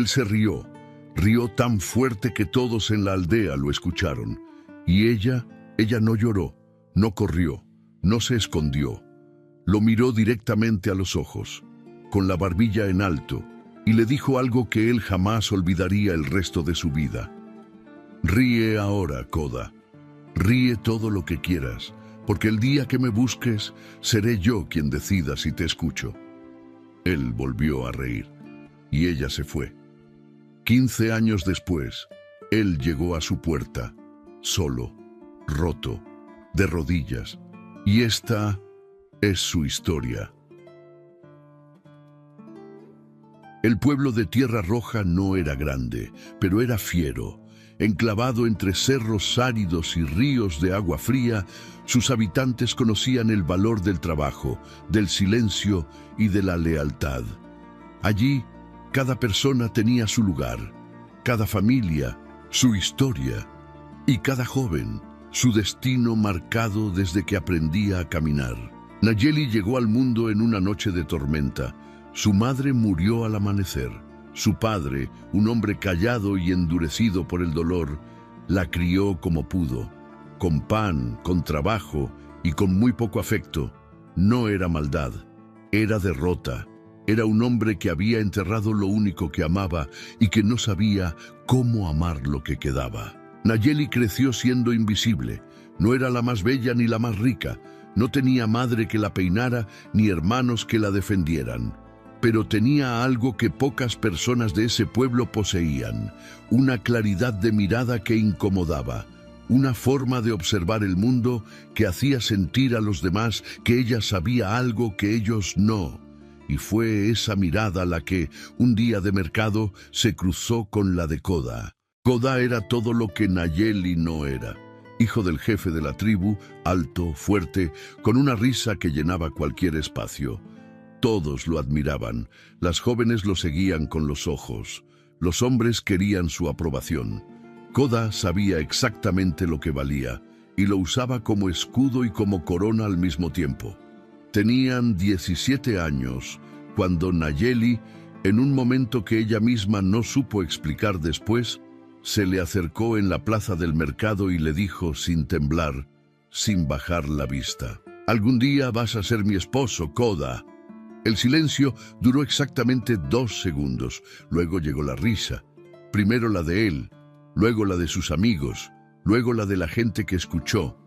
Él se rió, rió tan fuerte que todos en la aldea lo escucharon. Y ella no lloró, no corrió, no se escondió. Lo miró directamente a los ojos, con la barbilla en alto, y le dijo algo que él jamás olvidaría el resto de su vida. Ríe ahora, Koda. Ríe todo lo que quieras, porque el día que me busques, seré yo quien decida si te escucho. Él volvió a reír, y ella se fue. 15 años después, él llegó a su puerta, solo, roto, de rodillas, y esta es su historia. El pueblo de Tierra Roja no era grande, pero era fiero. Enclavado entre cerros áridos y ríos de agua fría, sus habitantes conocían el valor del trabajo, del silencio y de la lealtad. Allí, cada persona tenía su lugar, cada familia, su historia, y cada joven, su destino marcado desde que aprendía a caminar. Nayeli llegó al mundo en una noche de tormenta. Su madre murió al amanecer. Su padre, un hombre callado y endurecido por el dolor, la crió como pudo, con pan, con trabajo y con muy poco afecto. No era maldad, era derrota. Era un hombre que había enterrado lo único que amaba y que no sabía cómo amar lo que quedaba. Nayeli creció siendo invisible. No era la más bella ni la más rica. No tenía madre que la peinara ni hermanos que la defendieran. Pero tenía algo que pocas personas de ese pueblo poseían, una claridad de mirada que incomodaba, una forma de observar el mundo que hacía sentir a los demás que ella sabía algo que ellos no. Y fue esa mirada la que, un día de mercado, se cruzó con la de Koda. Koda era todo lo que Nayeli no era. Hijo del jefe de la tribu, alto, fuerte, con una risa que llenaba cualquier espacio. Todos lo admiraban, las jóvenes lo seguían con los ojos, los hombres querían su aprobación. Koda sabía exactamente lo que valía, y lo usaba como escudo y como corona al mismo tiempo. Tenían 17 años, cuando Nayeli, en un momento que ella misma no supo explicar después, se le acercó en la plaza del mercado y le dijo sin temblar, sin bajar la vista: «Algún día vas a ser mi esposo, Koda». El silencio duró exactamente 2 segundos. Luego llegó la risa. Primero la de él, luego la de sus amigos, luego la de la gente que escuchó.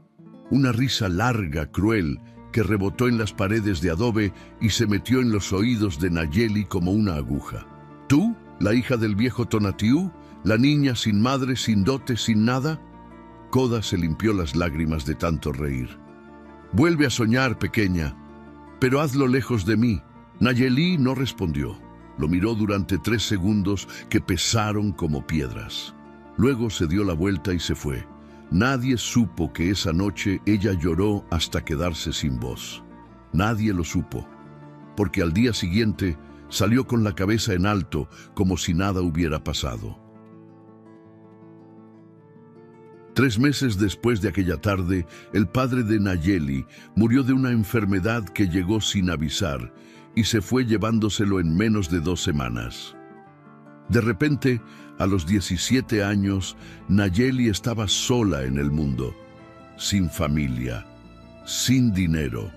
Una risa larga, cruel, que rebotó en las paredes de adobe y se metió en los oídos de Nayeli como una aguja. ¿Tú, la hija del viejo Tonatiuh, la niña sin madre, sin dote, sin nada? Koda se limpió las lágrimas de tanto reír. «Vuelve a soñar, pequeña, pero hazlo lejos de mí». Nayeli no respondió. Lo miró durante 3 segundos que pesaron como piedras. Luego se dio la vuelta y se fue. Nadie supo que esa noche ella lloró hasta quedarse sin voz. Nadie lo supo, porque al día siguiente salió con la cabeza en alto como si nada hubiera pasado. 3 meses después de aquella tarde, el padre de Nayeli murió de una enfermedad que llegó sin avisar y se fue llevándoselo en menos de 2 semanas. De repente, a los 17 años, Nayeli estaba sola en el mundo, sin familia, sin dinero,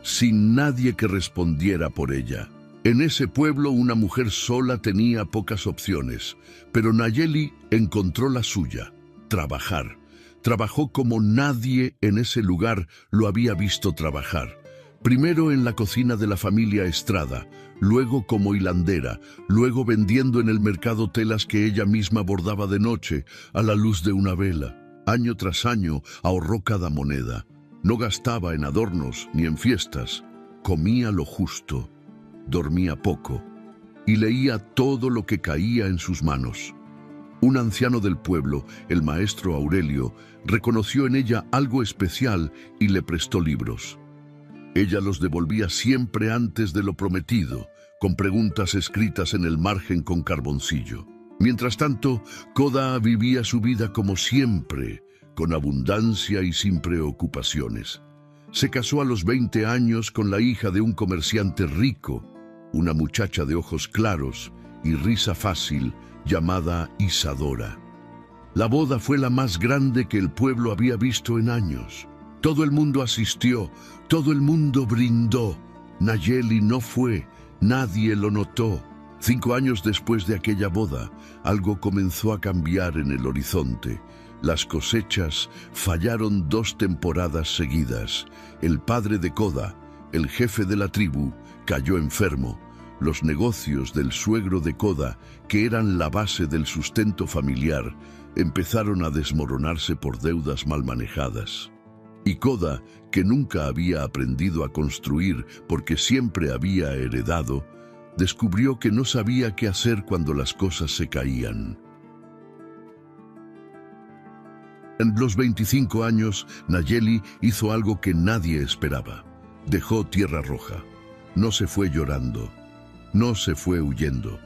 sin nadie que respondiera por ella. En ese pueblo una mujer sola tenía pocas opciones, pero Nayeli encontró la suya: trabajar. Trabajó como nadie en ese lugar lo había visto trabajar. Primero en la cocina de la familia Estrada, luego como hilandera, luego vendiendo en el mercado telas que ella misma bordaba de noche, a la luz de una vela. Año tras año ahorró cada moneda. No gastaba en adornos ni en fiestas. Comía lo justo, dormía poco y leía todo lo que caía en sus manos. Un anciano del pueblo, el maestro Aurelio, reconoció en ella algo especial y le prestó libros. Ella los devolvía siempre antes de lo prometido, con preguntas escritas en el margen con carboncillo. Mientras tanto, Koda vivía su vida como siempre, con abundancia y sin preocupaciones. Se casó a los 20 años con la hija de un comerciante rico, una muchacha de ojos claros, y risa fácil llamada Isadora. La boda fue la más grande que el pueblo había visto en años. Todo el mundo asistió, todo el mundo brindó. Nayeli no fue, nadie lo notó. 5 años después de aquella boda, algo comenzó a cambiar en el horizonte. Las cosechas fallaron 2 temporadas seguidas. El padre de Koda, el jefe de la tribu, cayó enfermo. Los negocios del suegro de Koda, que eran la base del sustento familiar, empezaron a desmoronarse por deudas mal manejadas. Y Koda, que nunca había aprendido a construir porque siempre había heredado, descubrió que no sabía qué hacer cuando las cosas se caían. En los 25 años, Nayeli hizo algo que nadie esperaba. Dejó Tierra Roja. No se fue llorando. No se fue huyendo.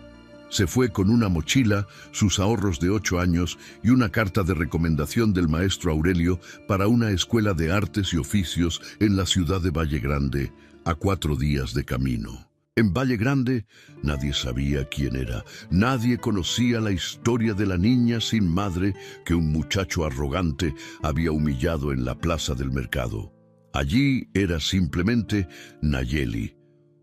Se fue con una mochila, sus ahorros de 8 años y una carta de recomendación del maestro Aurelio para una escuela de artes y oficios en la ciudad de Valle Grande, a 4 días de camino. En Valle Grande nadie sabía quién era, nadie conocía la historia de la niña sin madre que un muchacho arrogante había humillado en la plaza del mercado. Allí era simplemente Nayeli,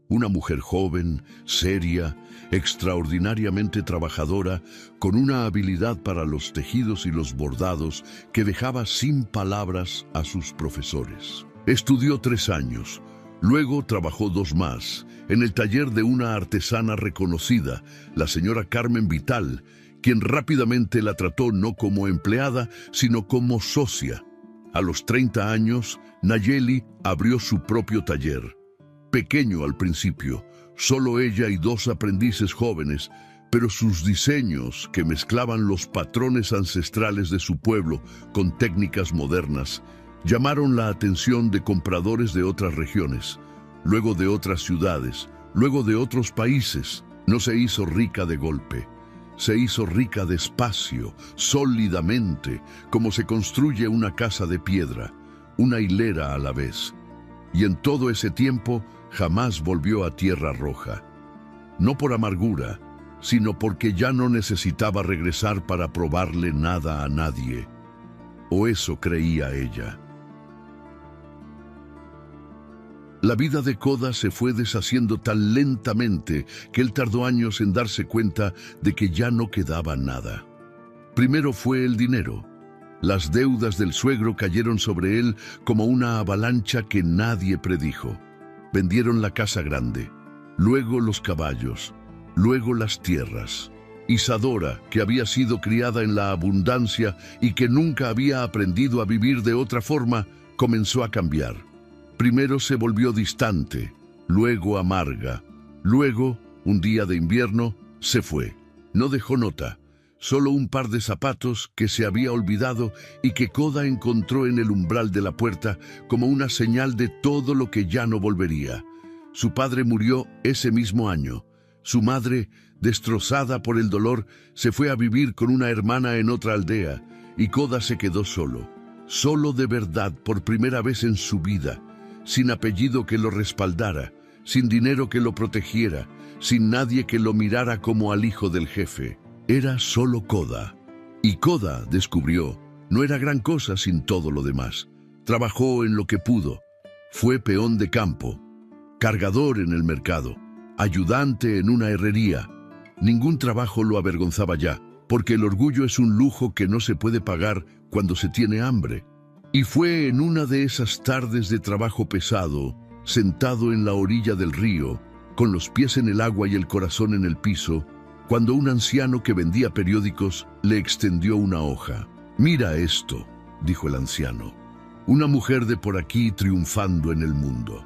una mujer joven, seria, extraordinariamente trabajadora, con una habilidad para los tejidos y los bordados que dejaba sin palabras a sus profesores. Estudió 3 años, luego trabajó 2 más, en el taller de una artesana reconocida, la señora Carmen Vital, quien rápidamente la trató no como empleada, sino como socia. A los 30 años, Nayeli abrió su propio taller. Pequeño al principio, solo ella y 2 aprendices jóvenes, pero sus diseños, que mezclaban los patrones ancestrales de su pueblo con técnicas modernas, llamaron la atención de compradores de otras regiones, luego de otras ciudades, luego de otros países. No se hizo rica de golpe, se hizo rica despacio, sólidamente, como se construye una casa de piedra, una hilera a la vez. Y en todo ese tiempo jamás volvió a Tierra Roja. No por amargura, sino porque ya no necesitaba regresar para probarle nada a nadie. O eso creía ella. La vida de Koda se fue deshaciendo tan lentamente que él tardó años en darse cuenta de que ya no quedaba nada. Primero fue el dinero. Las deudas del suegro cayeron sobre él como una avalancha que nadie predijo. Vendieron la casa grande, luego los caballos, luego las tierras. Isadora, que había sido criada en la abundancia y que nunca había aprendido a vivir de otra forma, comenzó a cambiar. Primero se volvió distante, luego amarga, luego, un día de invierno, se fue. No dejó nota, solo un par de zapatos que se había olvidado y que Koda encontró en el umbral de la puerta como una señal de todo lo que ya no volvería. Su padre murió ese mismo año. Su madre, destrozada por el dolor, se fue a vivir con una hermana en otra aldea y Koda se quedó solo. Solo de verdad por primera vez en su vida, sin apellido que lo respaldara, sin dinero que lo protegiera, sin nadie que lo mirara como al hijo del jefe. Era solo Koda. Y Koda, descubrió, no era gran cosa sin todo lo demás. Trabajó en lo que pudo. Fue peón de campo, cargador en el mercado, ayudante en una herrería. Ningún trabajo lo avergonzaba ya, porque el orgullo es un lujo que no se puede pagar cuando se tiene hambre. Y fue en una de esas tardes de trabajo pesado, sentado en la orilla del río, con los pies en el agua y el corazón en el piso, cuando un anciano que vendía periódicos le extendió una hoja. «Mira esto», dijo el anciano, «una mujer de por aquí triunfando en el mundo».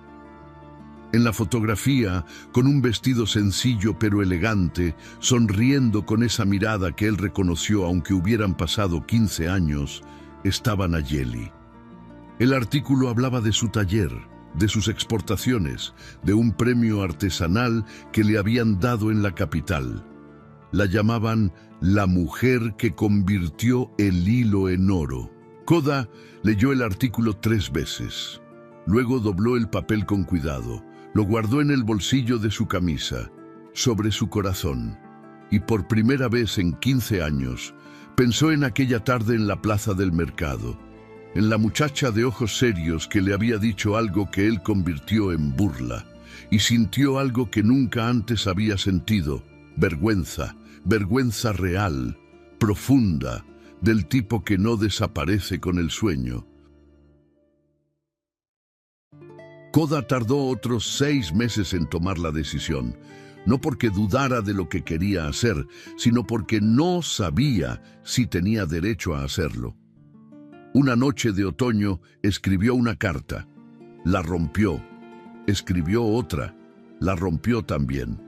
En la fotografía, con un vestido sencillo pero elegante, sonriendo con esa mirada que él reconoció aunque hubieran pasado 15 años, estaba Nayeli. El artículo hablaba de su taller, de sus exportaciones, de un premio artesanal que le habían dado en la capital. La llamaban la mujer que convirtió el hilo en oro. Koda leyó el artículo 3 veces. Luego dobló el papel con cuidado. Lo guardó en el bolsillo de su camisa, sobre su corazón. y por primera vez en 15 años, pensó en aquella tarde en la plaza del mercado, en la muchacha de ojos serios que le había dicho algo que él convirtió en burla, y sintió algo que nunca antes había sentido: vergüenza, vergüenza real, profunda, del tipo que no desaparece con el sueño. Koda tardó otros 6 meses en tomar la decisión, no porque dudara de lo que quería hacer, sino porque no sabía si tenía derecho a hacerlo. Una noche de otoño escribió una carta, la rompió, escribió otra, la rompió también.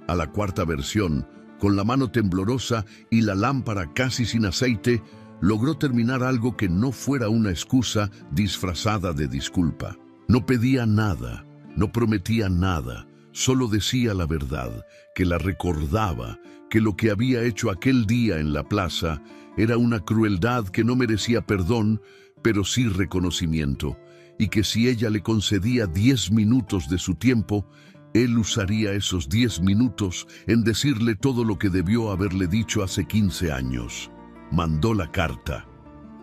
A la cuarta versión, con la mano temblorosa y la lámpara casi sin aceite, logró terminar algo que no fuera una excusa disfrazada de disculpa. No pedía nada, no prometía nada, solo decía la verdad, que la recordaba, que lo que había hecho aquel día en la plaza era una crueldad que no merecía perdón, pero sí reconocimiento, y que si ella le concedía 10 minutos de su tiempo, él usaría esos 10 minutos en decirle todo lo que debió haberle dicho hace 15 años. Mandó la carta.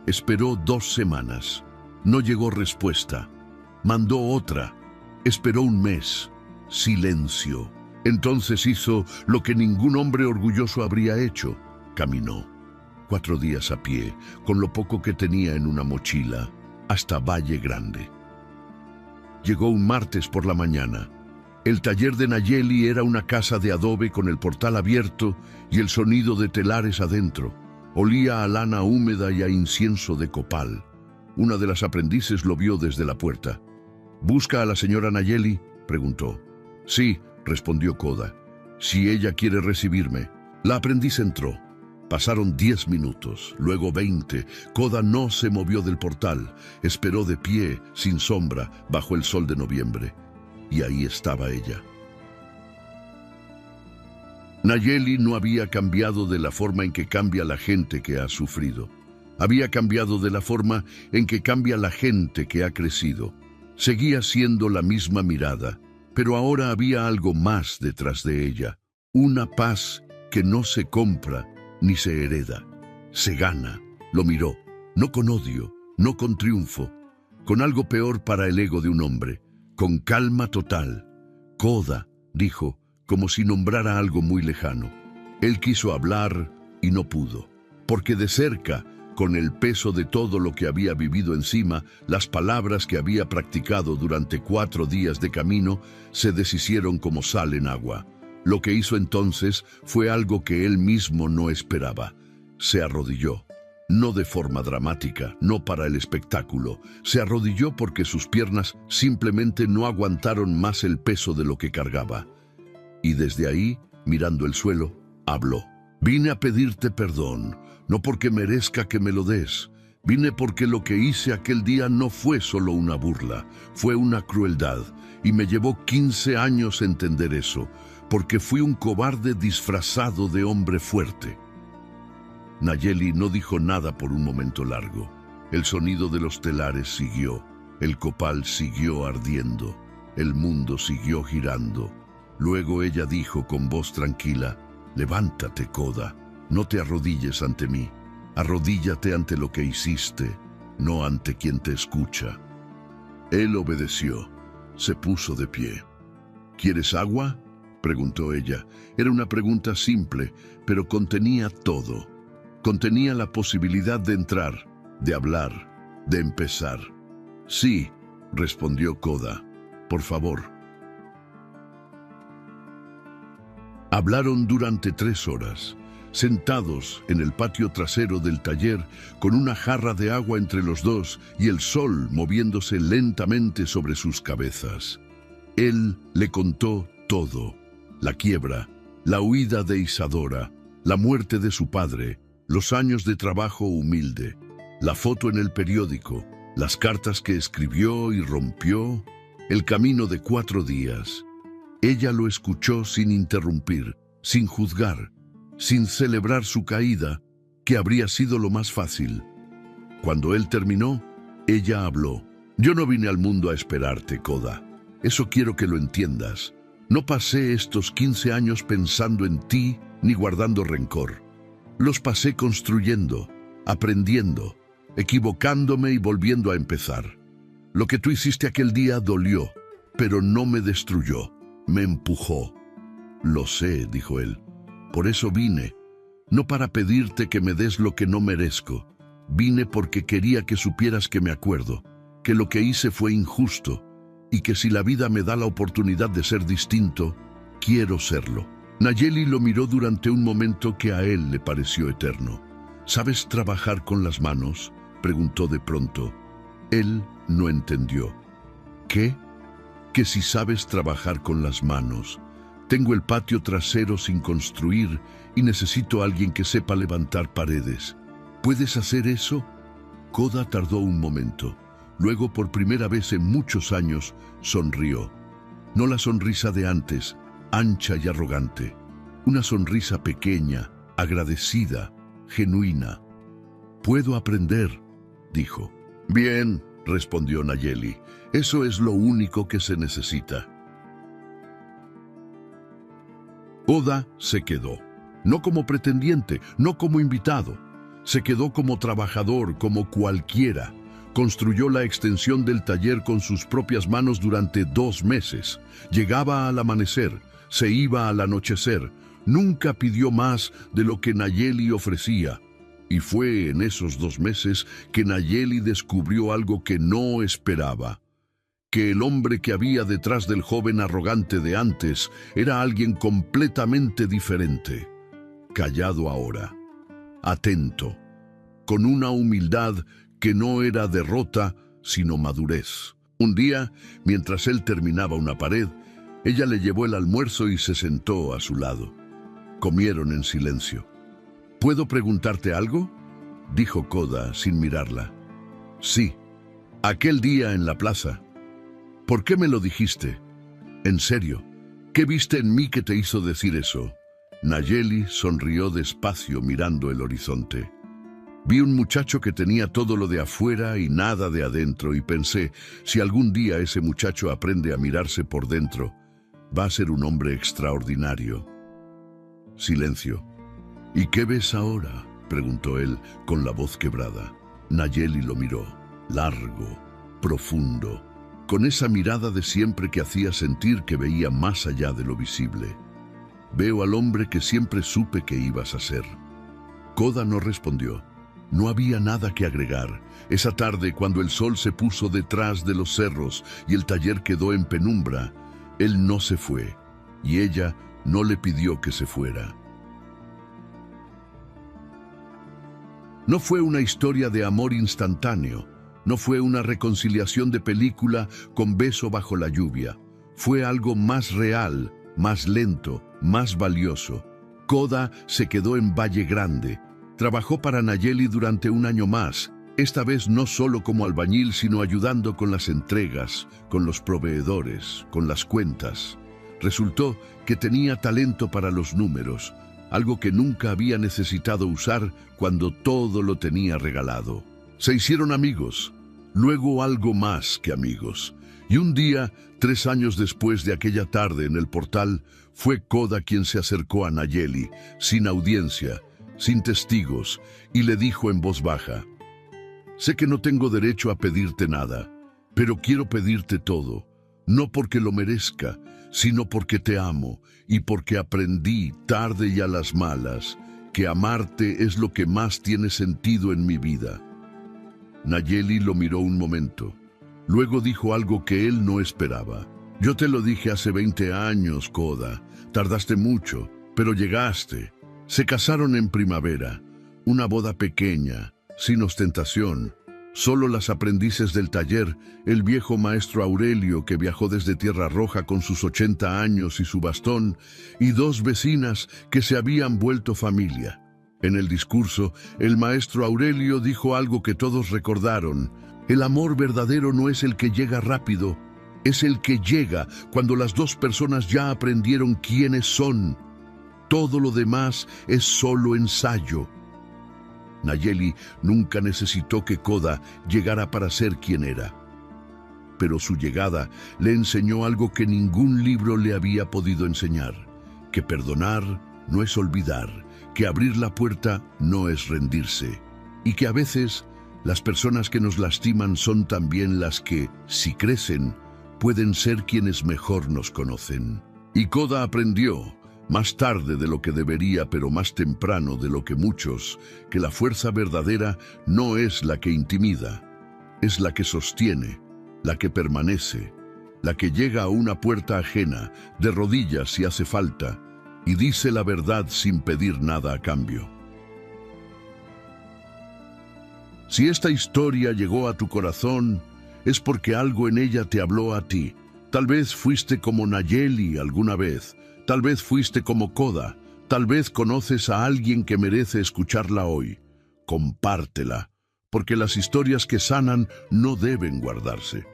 Esperó 2 semanas. No llegó respuesta. Mandó otra. Esperó un mes. Silencio. Entonces hizo lo que ningún hombre orgulloso habría hecho. Caminó 4 días a pie, con lo poco que tenía en una mochila, hasta Valle Grande. Llegó un martes por la mañana. El taller de Nayeli era una casa de adobe con el portal abierto y el sonido de telares adentro. Olía a lana húmeda y a incienso de copal. Una de las aprendices lo vio desde la puerta. ¿Busca a la señora Nayeli?, preguntó. Sí, respondió Koda. Si ella quiere recibirme. La aprendiz entró. Pasaron 10 minutos, luego 20. Koda no se movió del portal. Esperó de pie, sin sombra, bajo el sol de noviembre. Y ahí estaba ella. Nayeli no había cambiado de la forma en que cambia la gente que ha sufrido. Había cambiado de la forma en que cambia la gente que ha crecido. Seguía siendo la misma mirada, pero ahora había algo más detrás de ella. Una paz que no se compra ni se hereda. Se gana. Lo miró, no con odio, no con triunfo, con algo peor para el ego de un hombre, con calma total. Koda, dijo, como si nombrara algo muy lejano. Él quiso hablar y no pudo, porque de cerca, con el peso de todo lo que había vivido encima, las palabras que había practicado durante 4 días de camino se deshicieron como sal en agua. Lo que hizo entonces fue algo que él mismo no esperaba. Se arrodilló. No de forma dramática, no para el espectáculo. Se arrodilló porque sus piernas simplemente no aguantaron más el peso de lo que cargaba. Y desde ahí, mirando el suelo, habló. Vine a pedirte perdón, no porque merezca que me lo des. Vine porque lo que hice aquel día no fue solo una burla, fue una crueldad. Y me llevó 15 años entender eso, porque fui un cobarde disfrazado de hombre fuerte. Nayeli no dijo nada por un momento largo. El sonido de los telares siguió, el copal siguió ardiendo, el mundo siguió girando. Luego ella dijo con voz tranquila: levántate, Koda, no te arrodilles ante mí, arrodíllate ante lo que hiciste, no ante quien te escucha. Él obedeció, se puso de pie. ¿Quieres agua?, preguntó ella. Era una pregunta simple, pero contenía todo. Contenía la posibilidad de entrar, de hablar, de empezar. Sí, respondió Koda. Por favor. Hablaron durante 3 horas, sentados en el patio trasero del taller, con una jarra de agua entre los dos y el sol moviéndose lentamente sobre sus cabezas. Él le contó todo: la quiebra, la huida de Isadora, la muerte de su padre, los años de trabajo humilde, la foto en el periódico, las cartas que escribió y rompió, el camino de 4 días. Ella lo escuchó sin interrumpir, sin juzgar, sin celebrar su caída, que habría sido lo más fácil. Cuando él terminó, ella habló. Yo no vine al mundo a esperarte, Koda. Eso quiero que lo entiendas. No pasé estos 15 años pensando en ti ni guardando rencor. Los pasé construyendo, aprendiendo, equivocándome y volviendo a empezar. Lo que tú hiciste aquel día dolió, pero no me destruyó, me empujó. Lo sé, dijo él. Por eso vine, no para pedirte que me des lo que no merezco. Vine porque quería que supieras que me acuerdo, que lo que hice fue injusto y que si la vida me da la oportunidad de ser distinto, quiero serlo. Nayeli lo miró durante un momento que a él le pareció eterno. ¿Sabes trabajar con las manos?, preguntó de pronto. Él no entendió. ¿Qué? Que si sabes trabajar con las manos. Tengo el patio trasero sin construir y necesito a alguien que sepa levantar paredes. ¿Puedes hacer eso? Koda tardó un momento. Luego, por primera vez en muchos años, sonrió. No la sonrisa de antes, ancha y arrogante. Una sonrisa pequeña, agradecida, genuina. «Puedo aprender», dijo. «Bien», respondió Nayeli. «Eso es lo único que se necesita». Koda se quedó. No como pretendiente, no como invitado. Se quedó como trabajador, como cualquiera. Construyó la extensión del taller con sus propias manos durante 2 meses. Llegaba al amanecer, se iba al anochecer. Nunca pidió más de lo que Nayeli ofrecía. Y fue en esos 2 meses que Nayeli descubrió algo que no esperaba. Que el hombre que había detrás del joven arrogante de antes era alguien completamente diferente. Callado ahora, atento, con una humildad que no era derrota, sino madurez. Un día, mientras él terminaba una pared, ella le llevó el almuerzo y se sentó a su lado. Comieron en silencio. ¿Puedo preguntarte algo?, dijo Koda sin mirarla. Sí, aquel día en la plaza. ¿Por qué me lo dijiste? En serio, ¿qué viste en mí que te hizo decir eso? Nayeli sonrió despacio mirando el horizonte. Vi un muchacho que tenía todo lo de afuera y nada de adentro y pensé, si algún día ese muchacho aprende a mirarse por dentro, va a ser un hombre extraordinario. Silencio. ¿Y qué ves ahora?, preguntó él con la voz quebrada. Nayeli lo miró, largo, profundo, con esa mirada de siempre que hacía sentir que veía más allá de lo visible. Veo al hombre que siempre supe que ibas a ser. Koda no respondió. No había nada que agregar. Esa tarde, cuando el sol se puso detrás de los cerros y el taller quedó en penumbra, él no se fue, y ella no le pidió que se fuera. No fue una historia de amor instantáneo, no fue una reconciliación de película con beso bajo la lluvia. Fue algo más real, más lento, más valioso. Koda se quedó en Valle Grande. Trabajó para Nayeli durante 1 año más, esta vez no solo como albañil, sino ayudando con las entregas, con los proveedores, con las cuentas. Resultó que tenía talento para los números, algo que nunca había necesitado usar cuando todo lo tenía regalado. Se hicieron amigos, luego algo más que amigos. Y un día, 3 años después de aquella tarde en el portal, fue Koda quien se acercó a Nayeli, sin audiencia, sin testigos, y le dijo en voz baja: «Sé que no tengo derecho a pedirte nada, pero quiero pedirte todo, no porque lo merezca, sino porque te amo y porque aprendí, tarde y a las malas, que amarte es lo que más tiene sentido en mi vida». Nayeli lo miró un momento. Luego dijo algo que él no esperaba. «Yo te lo dije hace 20 años, Koda. Tardaste mucho, pero llegaste». Se casaron en primavera, una boda pequeña, sin ostentación. Solo las aprendices del taller, el viejo maestro Aurelio, que viajó desde Tierra Roja con sus 80 años y su bastón, y 2 vecinas que se habían vuelto familia. En el discurso, el maestro Aurelio dijo algo que todos recordaron: el amor verdadero no es el que llega rápido, es el que llega cuando las 2 personas ya aprendieron quiénes son. Todo lo demás es solo ensayo. Nayeli nunca necesitó que Koda llegara para ser quien era. pero su llegada le enseñó algo que ningún libro le había podido enseñar: que perdonar no es olvidar, que abrir la puerta no es rendirse, y que a veces las personas que nos lastiman son también las que, si crecen, pueden ser quienes mejor nos conocen. Y Koda aprendió, más tarde de lo que debería, pero más temprano de lo que muchos, que la fuerza verdadera no es la que intimida, es la que sostiene, la que permanece, la que llega a una puerta ajena, de rodillas si hace falta, y dice la verdad sin pedir nada a cambio. Si esta historia llegó a tu corazón, es porque algo en ella te habló a ti. Tal vez fuiste como Nayeli alguna vez, tal vez fuiste como Koda, tal vez conoces a alguien que merece escucharla hoy. Compártela, porque las historias que sanan no deben guardarse.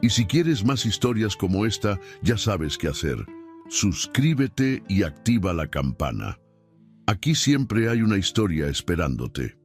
Y si quieres más historias como esta, ya sabes qué hacer. Suscríbete y activa la campana. Aquí siempre hay una historia esperándote.